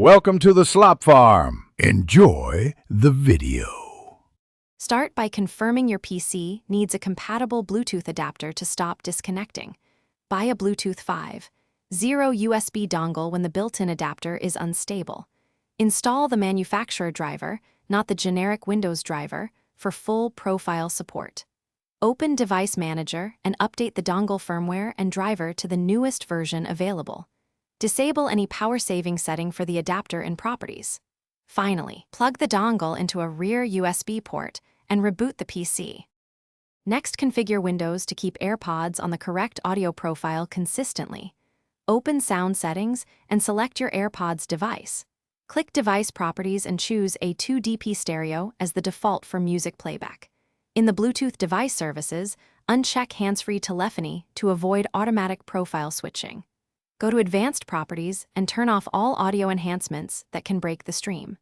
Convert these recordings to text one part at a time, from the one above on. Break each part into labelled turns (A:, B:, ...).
A: Welcome to the Slop Farm. Enjoy the video.
B: Start by confirming your PC needs a compatible Bluetooth adapter to stop disconnecting. Buy a Bluetooth 5.0 USB dongle when the built-in adapter is unstable. Install the manufacturer driver, not the generic Windows driver, for full profile support. Open Device Manager and update the dongle firmware and driver to the newest version available. Disable any power-saving setting for the adapter in Properties. Finally, plug the dongle into a rear USB port and reboot the PC. Next, configure Windows to keep AirPods on the correct audio profile consistently. Open Sound Settings and select your AirPods device. Click Device Properties and choose a 2DP stereo as the default for music playback. In the Bluetooth device services, uncheck hands-free telephony to avoid automatic profile switching. Go to Advanced Properties and turn off all audio enhancements that can break the stream.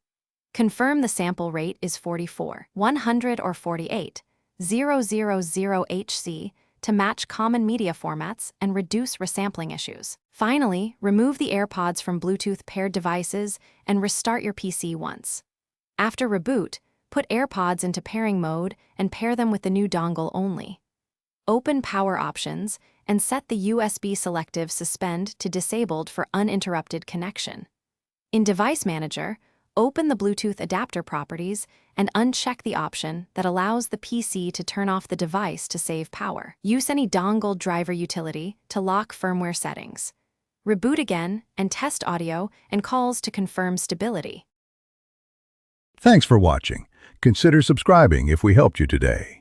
B: Confirm the sample rate is 44, 100 or 48, 000 HC to match common media formats and reduce resampling issues. Finally, remove the AirPods from Bluetooth paired devices and restart your PC once. After reboot, put AirPods into pairing mode and pair them with the new dongle only. Open Power Options and set the USB selective suspend to disabled for uninterrupted connection. In Device Manager, open the Bluetooth adapter properties and uncheck the option that allows the PC to turn off the device to save power. Use any dongle driver utility to lock firmware settings. Reboot again and test audio and calls to confirm stability.
A: Thanks for watching. Consider subscribing if we helped you today.